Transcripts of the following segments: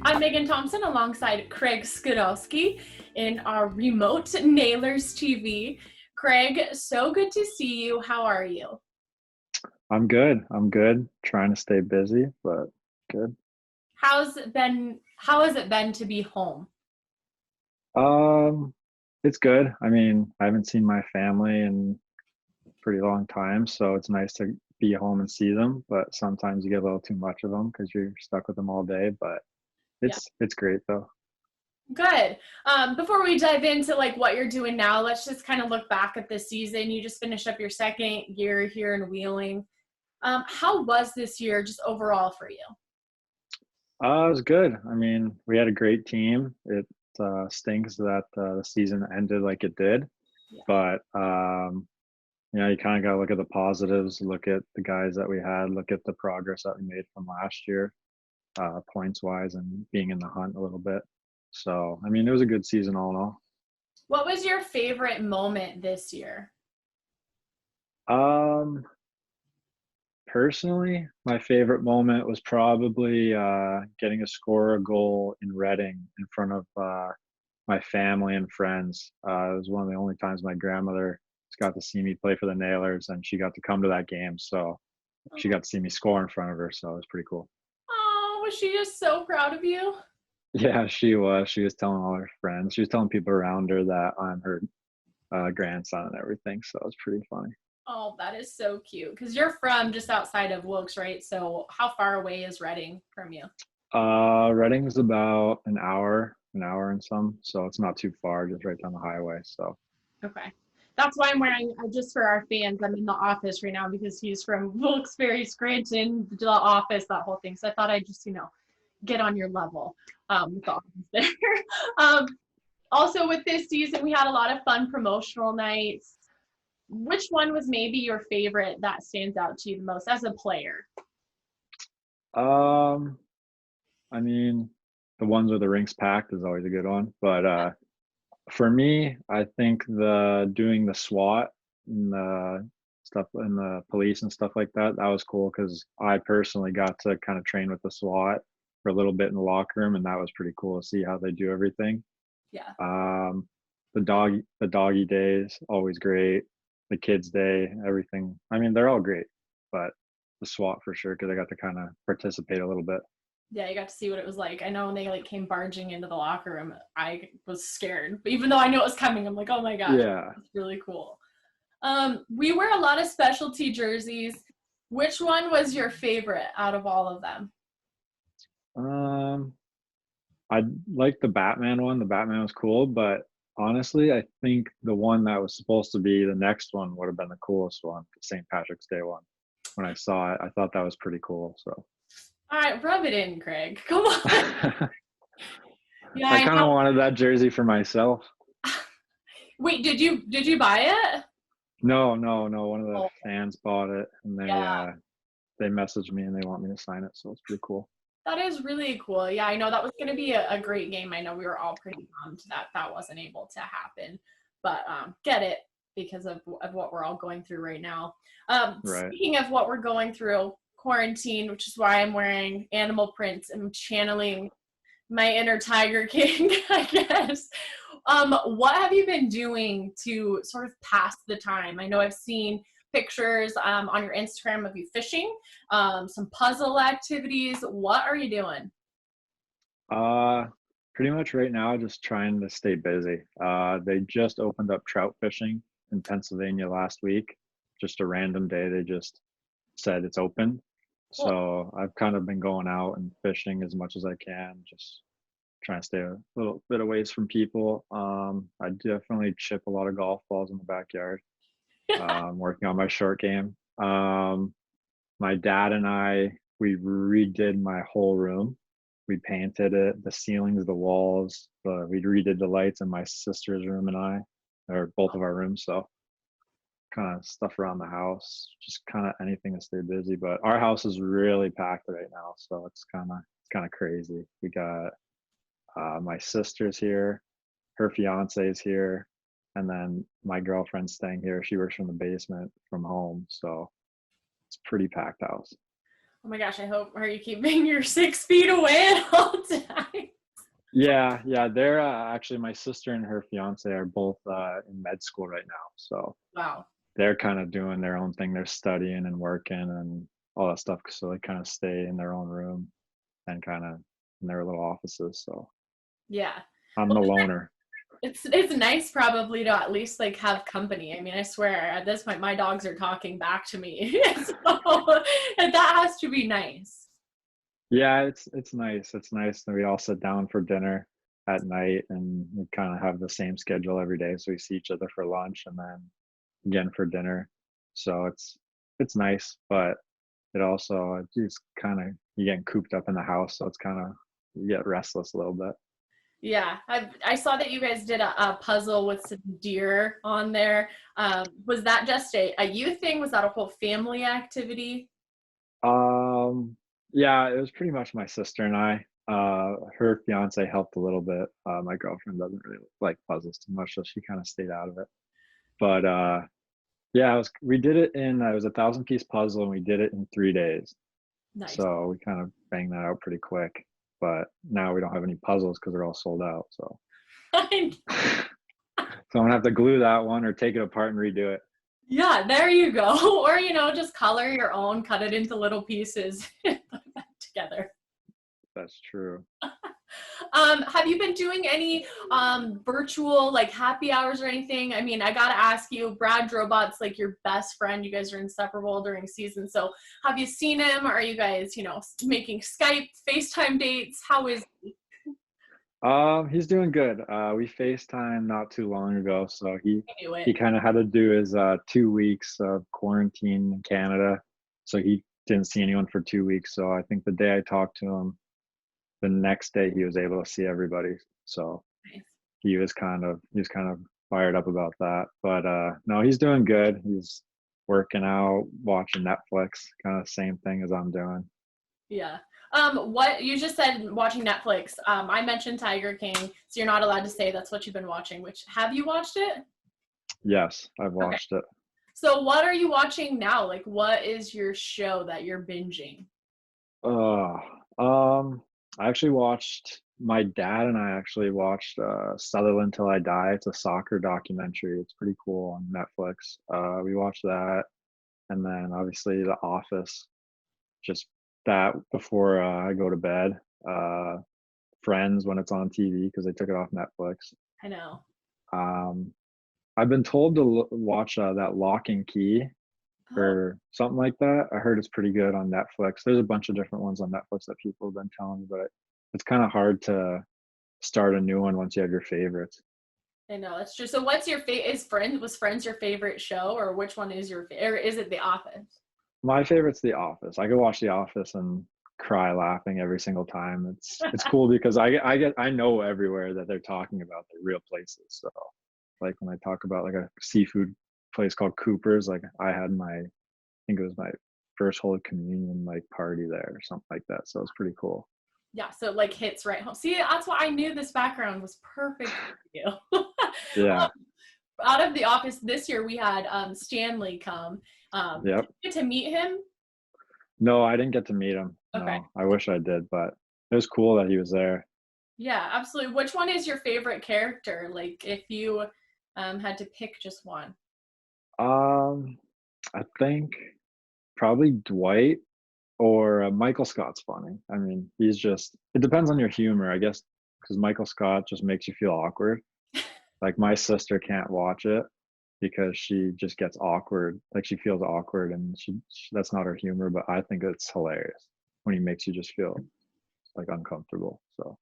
I'm Megan Thompson alongside Craig Skudalski in our remote Nailers TV. Craig, so good to see you. How are you? I'm good. I'm good. Trying to stay busy, but good. How has it been to be home? Um, it's good. I mean, I haven't seen my family in a pretty long time, so it's nice to be home and see them, but sometimes you get a little too much of them because you're stuck with them all day, but Yeah, it's great though. good. Before we dive into like what you're doing now, let's just kind of look back at this season. You just finished up your second year here in Wheeling. How was this year just overall for you? It was good. I mean, we had a great team. It stinks that the season ended like it did, Yeah. but you kind of got to look at the positives, look at the guys that we had, look at the progress that we made from last year, points wise, and being in the hunt a little bit. So, I mean, it was a good season all in What was your favorite moment this year? all. Personally, my favorite moment was probably getting to score a goal in Reading in front of my family and friends. It was one of the only times my grandmother got to see me play for the Nailers, and she got to come to that game. So she got to see me score in front of her. So it was pretty cool. Oh, was she just so proud of you? Yeah, she was. She was telling all her friends. She was telling people around her that I'm her grandson and everything. So it was pretty funny. Oh, that is so cute. Because you're from just outside of Wilkes, right? So how far away is Reading from you? Reading's about an hour and some, so it's not too far, just right down the highway. So Okay. That's why I'm wearing, just for our fans, I'm in the office right now because he's from Wilkes-Barre, Scranton, the office, that whole thing. So I thought I'd just, get on your level with the office there. um, Also, with this season, we had a lot of fun promotional nights. Which one was maybe your favorite that stands out to you the most as a player? um, I mean, the ones where the rink's packed is always a good one. But for me, I think the doing the SWAT and the stuff and the police and stuff like that, that was cool because I personally got to kind of train with the SWAT for a little bit in the locker room, and that was pretty cool to see how they do everything. Yeah. Um, the doggy days, always great. The kids' day, everything. I mean, they're all great, but the SWAT for sure because I got to kind of participate a little bit. Yeah, you got to see what it was like. I know when they like came barging into the locker room, I was scared. But even though I knew it was coming, I'm like, oh my gosh, Yeah. it's really cool. We wear a lot of specialty jerseys. Which one was your favorite out of all of them? Um, I like the Batman one. The Batman was cool, but honestly, I think the one that was supposed to be the next one would have been the coolest one, the St. Patrick's Day one. When I saw it, I thought that was pretty cool. So All right, rub it in, Craig. Come on. I Yeah, I kind of know. wanted that jersey for myself. Wait, did you buy it? No, no, no. One of the Oh, fans bought it, and yeah. they messaged me and they want me to sign it, so it's pretty cool. That is really cool. Yeah, I know that was going to be a great game. I know we were all pretty bummed that that wasn't able to happen, but get it because of what we're all going through right now. Right. Speaking of what we're going through, quarantine, which is why I'm wearing animal prints and channeling my inner Tiger King, I guess. What have you been doing to sort of pass the time? I know I've seen pictures on your Instagram of you fishing, some puzzle activities. What are you doing? Uh, Pretty much right now, just trying to stay busy. They just opened up trout fishing in Pennsylvania last week. Just a random day, they just said it's open. Cool. So I've kind of been going out and fishing as much as I can, just trying to stay a little bit away from people. I definitely chip a lot of golf balls in the backyard. Working on my short game. My dad and we redid my whole room. We painted it, the ceilings, the walls. We redid the lights in my sister's room and or both of our rooms. So kind of stuff around the house, just kind of anything to stay busy. But our house is really packed right now, so it's kind of crazy. We got my sister's here, her fiance is here, and then my girlfriend's staying here. She works from the basement from home, so it's pretty packed house. Oh my gosh, are you keeping your 6 feet away at all times? Yeah, they're actually, my sister and her fiance are both in med school right now, so Wow. they're kind of doing their own thing. They're studying and working and all that stuff, so they kind of stay in their own room and kind of in their little offices. So Yeah. I'm Well, the loner. it's nice probably to at least like have company. I mean, I swear at this point my dogs are talking back to me. So and that has to be nice. Yeah, it's nice. It's nice that we all sit down for dinner at night, and we kind of have the same schedule every day. So we see each other for lunch and then again for dinner. So it's nice, but it also just kind of, you getting cooped up in the house, so it's kind of, you get restless a little bit. Yeah, I saw that you guys did a puzzle with some deer on there. Was that just a you thing? Was that a whole family activity? Um, yeah, it was pretty much my sister and I. Her fiance helped a little bit. My girlfriend doesn't really like puzzles too much, so she kind of stayed out of it. But yeah, we did it in, it was a 1,000-piece puzzle, and we did it in 3 days. Nice. So we kind of banged that out pretty quick. But now we don't have any puzzles because they're all sold out. So so I'm gonna have to glue that one or take it apart and redo it. Yeah, there you go. Or, just color your own, cut it into little pieces, and put it back together. That's true. Have you been doing any virtual like happy hours or anything? I mean, I gotta ask you, Brad Drobot's like your best friend. You guys are inseparable during season. So have you seen him? Are you guys, making Skype, FaceTime dates? How is he? He's doing good. We FaceTime not too long ago, so he I knew he it. kind of had to do his 2 weeks of quarantine in Canada, so he didn't see anyone for 2 weeks. So I think the day I talked to him, the next day he was able to see everybody. So Nice. he was kind of fired up about that. But no, he's doing good. He's working out, watching Netflix, kind of same thing as I'm doing. Yeah. What you just said, watching Netflix. I mentioned Tiger King, so you're not allowed to say that's what you've been watching. Which have you watched it? Yes, I've Okay. watched it. So what are you watching now? Like, what is your show that you're binging? Uh, I actually watched, my dad and I actually watched Sutherland Till I Die. It's a soccer documentary. It's pretty cool on Netflix. We watched that, and then obviously The Office, just that before I go to bed. Uh, Friends when it's on TV because they took it off Netflix. I know. Um, I've been told to watch that Lock and Key Oh, or something like that. I heard it's pretty good on Netflix. There's a bunch of different ones on Netflix that people have been telling me, but it's kind of hard to start a new one once you have your favorites. I know. That's true. So what's your was Friends your favorite show, or which one is your favorite? Or is it The Office? My favorite's The Office. I could watch The Office and cry laughing every single time. It's cool because I know everywhere that they're talking about the real places. So like when I talk about like a seafood place called Cooper's, like I think it was my first Holy Communion like party there or something like that. So it's pretty cool. Yeah, so it like hits right home. See, that's why I knew this background was perfect for you. Yeah. Out of The Office this year, we had Stanley come. Did Yep. you get to meet him? No, I didn't get to meet him. Okay. No, I wish I did, but it was cool that he was there. Yeah, absolutely. Which one is your favorite character? Like, if you had to pick just one. Um, I think probably Dwight or Michael Scott's funny. I mean, it depends on your humor, I guess, because Michael Scott just makes you feel awkward. Like my sister can't watch it because she just gets awkward. Like she feels awkward and that's not her humor, but I think it's hilarious when he makes you just feel like uncomfortable. So,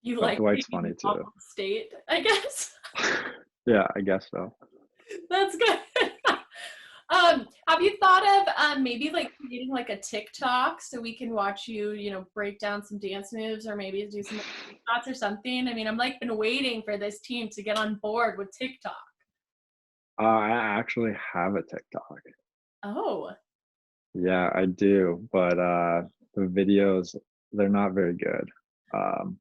You but like Dwight's being funny in too. awful state, I guess. Yeah, I guess so. That's good. Have you thought of maybe like creating like a TikTok so we can watch you, break down some dance moves or maybe do some shots or something? I mean, I'm like been waiting for this team to get on board with TikTok. I actually have a TikTok. Oh, Yeah, I do, but the videos, they're not very good. Um,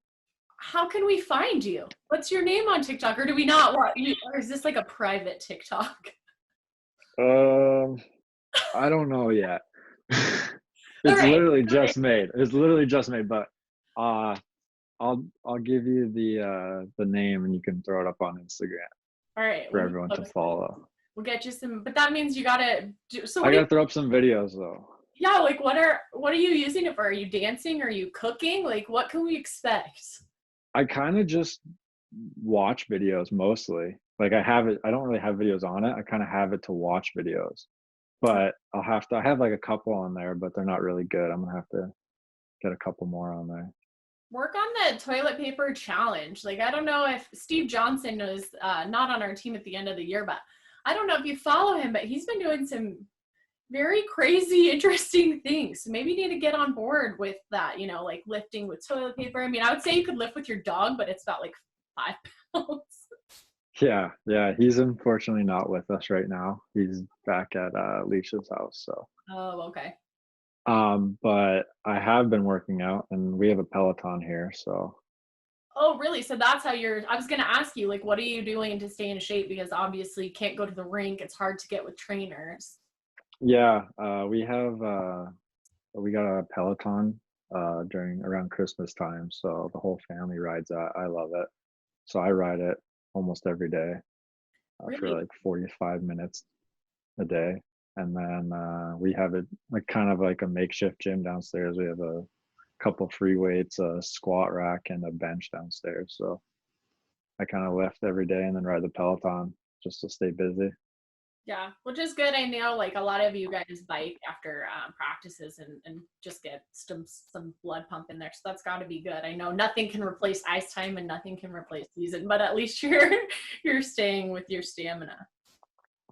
how can we find you? What's your name on TikTok? Or do we not want you? Or is this like a private TikTok? um, I don't know yet. All It's right. literally just made. It's literally just made. But uh, I'll give you the name and you can throw it up on Instagram All right. for everyone to follow. We'll get you some, but that means you gotta do. So I gotta throw up some videos though. yeah, like what are you using it for? Are you dancing? Are you cooking? Like what can we expect? I kind of just watch videos mostly. Like I have it. I don't really have videos on it. I kind of have it to watch videos. But I have like a couple on there, but they're not really good. I'm gonna have to get a couple more on there. Work on the toilet paper challenge. Like, I don't know if Steve Johnson was not on our team at the end of the year, but I don't know if you follow him, but he's been doing some very crazy, interesting things. So maybe you need to get on board with that, like lifting with toilet paper. I mean, I would say you could lift with your dog, but it's about like 5 pounds. Yeah. He's unfortunately not with us right now. He's back at Leisha's house. So Oh, okay. but I have been working out and we have a Peloton here. So Oh, really? So that's how I was going to ask you, like, what are you doing to stay in shape? Because obviously you can't go to the rink. It's hard to get with trainers. yeah, we got a Peloton during around Christmas time. So the whole family rides that. I love it. So I ride it almost every day for Really? like 45 minutes a day. And then we have it like kind of like a makeshift gym downstairs. We have a couple free weights, a squat rack, and a bench downstairs. So I kind of lift every day and then ride the Peloton just to stay busy. Yeah, which is good. I know like a lot of you guys bike after practices and just get some blood pump in there. So that's got to be good. I know nothing can replace ice time and nothing can replace season, but at least you're staying with your stamina.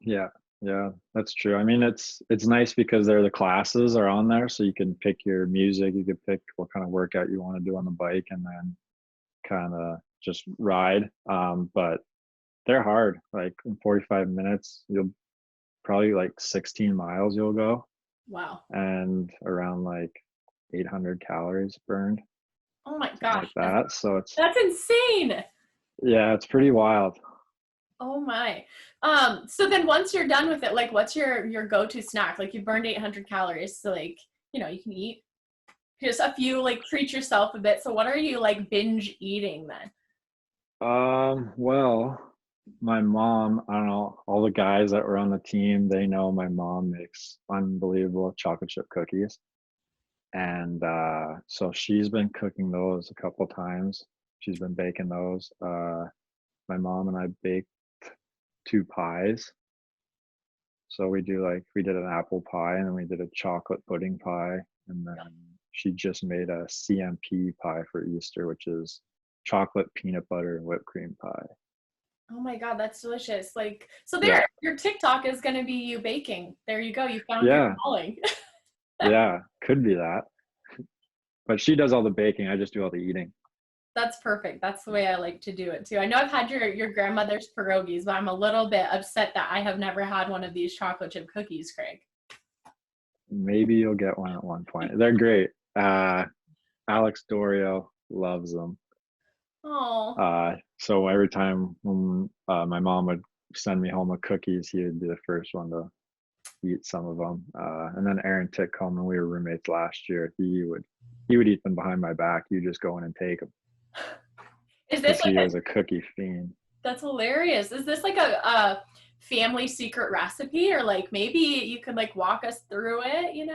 Yeah, that's true. I mean, it's nice because the classes are on there, so you can pick your music. You can pick what kind of workout you want to do on the bike, and then kind of just ride. But they're hard. Like in 45 minutes, you'll probably like 16 miles you'll go, Wow. and around like 800 calories burned, Oh my something gosh. like that. So That's insane. it's pretty wild. Oh my. So then once you're done with it, like what's your go-to snack? Like you burned 800 calories, so like, you can eat just a few, like treat yourself a bit. So what are you like binge eating then? Well, my mom, I don't know, all the guys that were on the team, they know my mom makes unbelievable chocolate chip cookies. And so she's been cooking those a couple times. She's been baking those. My mom and I baked 2 pies. So we did an apple pie and then we did a chocolate pudding pie. And then she just made a CMP pie for Easter, which is chocolate peanut butter and whipped cream pie. Oh my God, that's delicious. Like, so Yeah. your TikTok is going to be you baking. There you go. You found your Yeah. calling. Yeah. Could be that. But she does all the baking. I just do all the eating. That's perfect. That's the way I like to do it too. I know I've had your grandmother's pierogies, but I'm a little bit upset that I have never had one of these chocolate chip cookies, Craig. Maybe you'll get one at one point. They're great. Alex Dorio loves them. Oh. So every time when my mom would send me home with cookies, he would be the first one to eat some of them. And then Aaron Titcomb, when we were roommates last year, he would eat them behind my back. You just go in and take them Is this because like he was a cookie fiend. that's hilarious. Is this like a family secret recipe, or like maybe you could like walk us through it, Maybe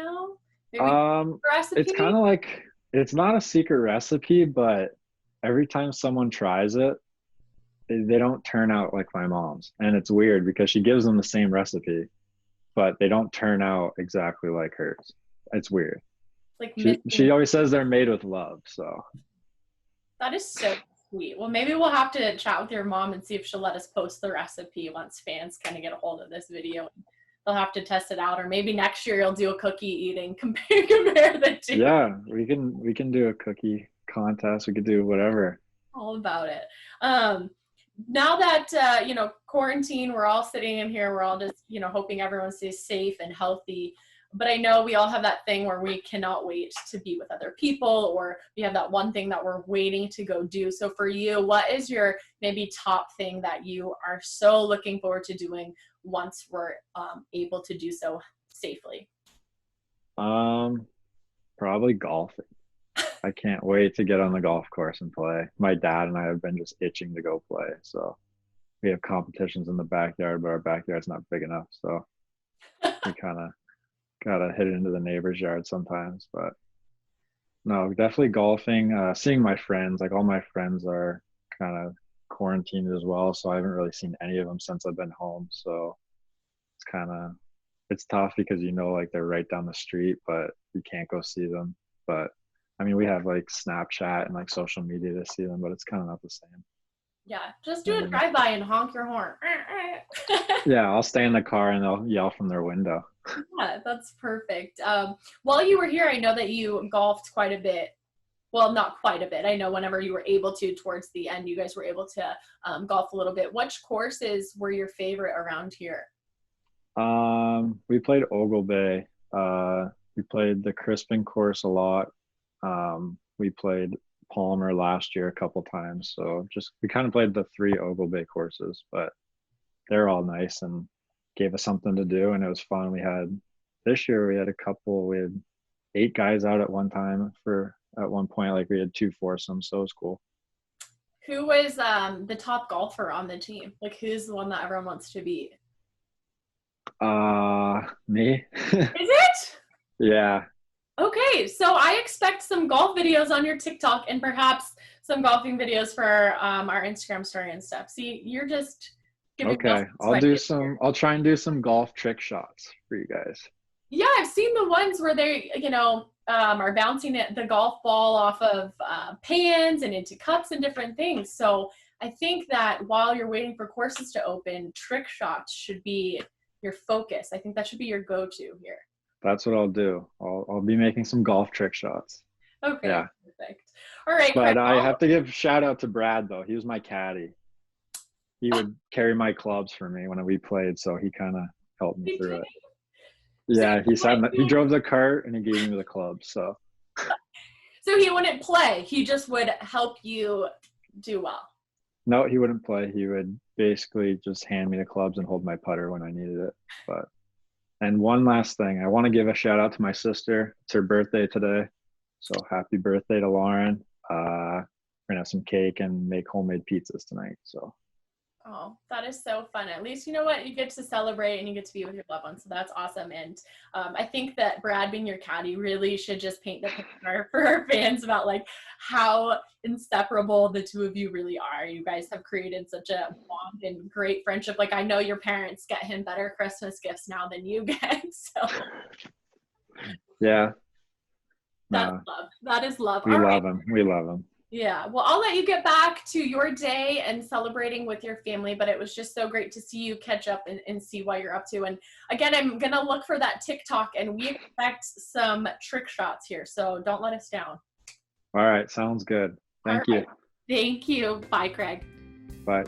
It's recipe? kind of like it's not a secret recipe, but every time someone tries it, they don't turn out like my mom's. And it's weird because she gives them the same recipe, but they don't turn out exactly like hers. It's weird. Like She missing. always says they're made with love. So That is so sweet. Well, maybe we'll have to chat with your mom and see if she'll let us post the recipe once fans kind of get a hold of this video. They'll have to test it out, or maybe next year you'll do a cookie eating compare the two. yeah, we can do a cookie contest. We could do whatever. All about it. Now that quarantine, we're all sitting in here, we're all just hoping everyone stays safe and healthy. But I know we all have that thing where we cannot wait to be with other people, or we have that one thing that we're waiting to go do. So for you, what is your maybe top thing that you are so looking forward to doing once we're able to do so safely? Um, Probably golfing. I can't wait to get on the golf course and play. My dad and I have been just itching to go play. So we have competitions in the backyard, but our backyard's not big enough. So we kind of gotta hit it into the neighbor's yard sometimes. But no, definitely golfing. Seeing my friends, like all my friends are kind of quarantined as well. So I haven't really seen any of them since I've been home. So it's kind of it's tough because like they're right down the street, but you can't go see them. But I mean, we have like Snapchat and like social media to see them, but it's kind of not the same. Yeah, just do a drive-by and honk your horn. Yeah, I'll stay in the car and they'll yell from their window. Yeah, that's perfect. While you were here, I know that you golfed quite a bit. Well, not quite a bit. I know whenever you were able to, towards the end, you guys were able to golf a little bit. Which courses were your favorite around here? We played Ogle Bay. We played the Crispin course a lot. We played Palmer last year a couple times. So we kind of played the 3 Ogle Bay courses, but they're all nice and gave us something to do, and it was fun. This year we had 8 guys out at one time at one point, like we had 2 foursomes, so it was cool. Who was the top golfer on the team? Like, who's the one that everyone wants to beat? Me. Is it? Yeah. Okay, so I expect some golf videos on your TikTok and perhaps some golfing videos for our Instagram story and stuff. See, you're just giving okay. I'll try and do some golf trick shots for you guys. Yeah, I've seen the ones where they, are bouncing the golf ball off of pans and into cups and different things. So I think that while you're waiting for courses to open, trick shots should be your focus. I think that should be your go-to here. That's what I'll do. I'll be making some golf trick shots. Okay, yeah. Perfect. All right, but Craig, I have to give shout out to Brad though. He was my caddy. He would carry my clubs for me when we played, so he kind of helped me through it. Yeah, he drove the cart and he gave me the clubs. So he wouldn't play. He just would help you do well. No, he wouldn't play. He would basically just hand me the clubs and hold my putter when I needed it. And one last thing, I want to give a shout out to my sister. It's her birthday today. So happy birthday to Lauren. We're gonna have some cake and make homemade pizzas tonight. So oh, that is so fun. At least you know what, you get to celebrate and you get to be with your loved ones. So that's awesome. And I think that Brad being your caddy really should just paint the picture for our fans about like how inseparable the two of you really are. You guys have created such a bond and great friendship. Like, I know your parents get him better Christmas gifts now than you get. So yeah. That's love. That is love. We love him. We love him. Yeah. Well, I'll let you get back to your day and celebrating with your family, but it was just so great to see you catch up and see what you're up to. And again, I'm going to look for that TikTok, and we expect some trick shots here. So don't let us down. All right. Sounds good. Thank you. Thank you. Bye, Craig. Bye.